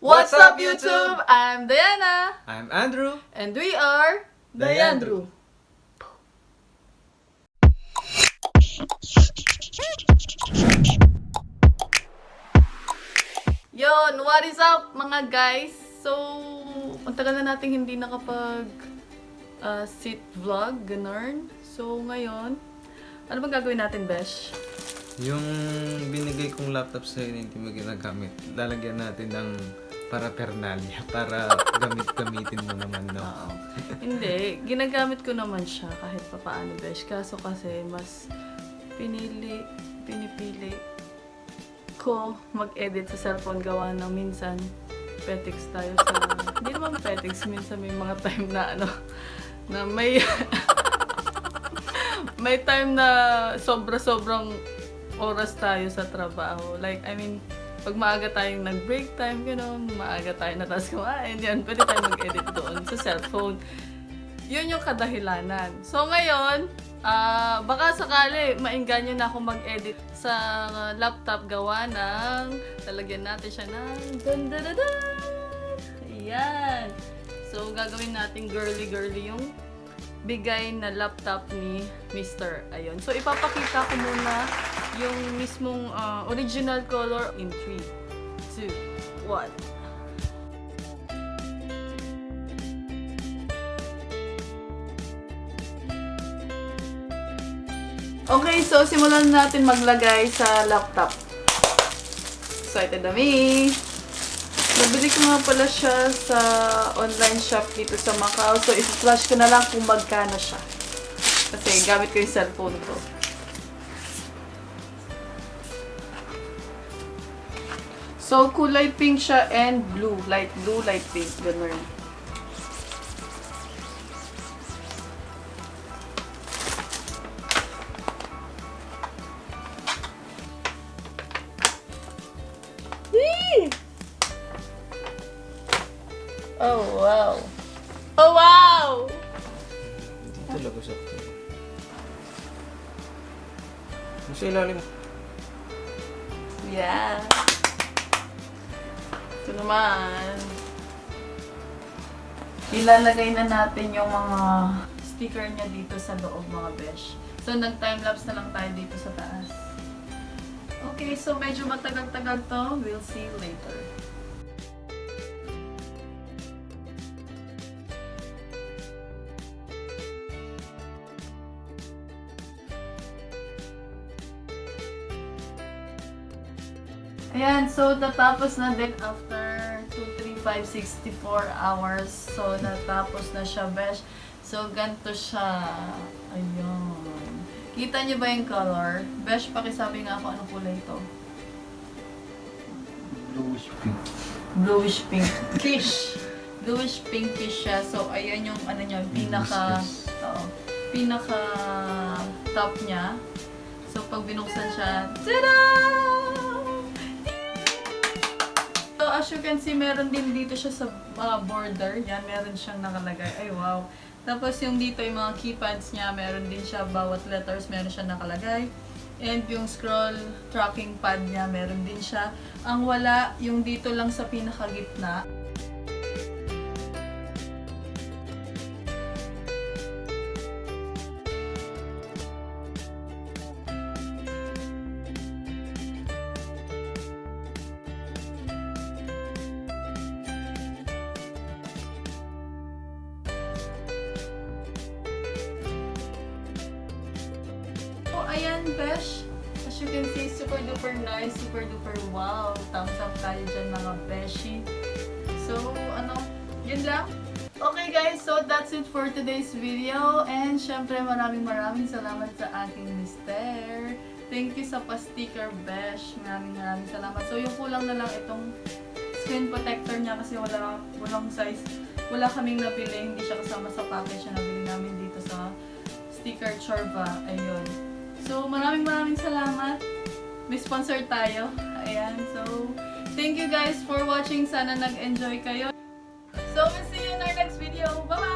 What's up, YouTube? I'm Diana. I'm Andrew. And we are Diandrew. Yon, what is up mga guys? So, ang tagal na nating hindi nakapag sit vlog, ganun. So, ngayon, ano bang gagawin natin, Besh? Yung binigay kong laptop sa'yo na hindi mo ginagamit, lalagyan natin ng paraphernalia para gamitin mo naman, no? Oo. Hindi, ginagamit ko naman siya kahit papaano, Besh. Kaso kasi mas pinipili ko mag-edit sa cellphone gawa ng minsan petix tayo sa... Hindi naman petix, minsan may mga time na na may... may time na sobrang oras tayo sa trabaho. Like, I mean, pag maaga tayong nag-break time, gano'n, maaga tayo natas kumain, yan, pwede tayo mag-edit doon sa cellphone. Yun yung kadahilanan. So, ngayon, baka sakali, maingganyo na ako mag-edit sa laptop gawa ng, lalagyan natin siya ng dandadadan! Ayan! So, gagawin natin girly-girly yung bigay na laptop ni Mr. Ayun. So, ipapakita ko muna yung mismong original color in 3, 2, 1. Okay, so simulan natin maglagay sa laptop. Excited na me! Nabili ko nga pala siya sa online shop dito sa Macau. So, i-flash ko na lang kung magkano siya. Kasi gamit ko yung cellphone ko. So, kulay pink siya and blue. Light blue, light pink. Ganun. Oh, wow. Oh, wow! Hindi talaga sakto. Nasa ilalim. Yeah. Ito naman. Ilalagay na natin yung mga sticker niya dito sa loob, mga besh. So, nag-timelapse na lang tayo dito sa taas. Okay, so medyo matagal-tagal to. We'll see you later. Ayan, so natapos na din after 2, 3, 5, 64 hours. So, natapos na siya, besh. So, ganito siya. Ayun. Kita niyo ba yung color? Besh, pakisabi nga ako anong kulay ito. Bluish pink. Bluish pink. Fish. Bluish pinkish siya. So, ayan yung ano niya, pinaka top niya. So, pag binuksan siya, tada! So, as you can see, meron din dito siya sa border. Yan, meron siyang nakalagay. Ay, wow. Tapos, yung dito, yung mga keypads niya, meron din siya, bawat letters, meron siya nakalagay. And yung scroll tracking pad niya, meron din siya. Ang wala, yung dito lang sa pinakagitna. So, ayan, besh. As you can see, super duper nice, super duper wow. Thumbs up tayo dyan, mga beshi. So, yun lang. Okay guys, so that's it for today's video. And syempre, maraming salamat sa aking mister. Thank you sa pa-sticker, besh. Maraming salamat. So, yung kulang na lang itong screen protector niya kasi walang size. Wala kaming nabili, hindi siya kasama sa package na nabili namin dito sa sticker Chorba. Ayun. So, maraming salamat. May sponsor tayo. Ayan. So, thank you guys for watching. Sana nag-enjoy kayo. So, we'll see you in our next video. Bye-bye!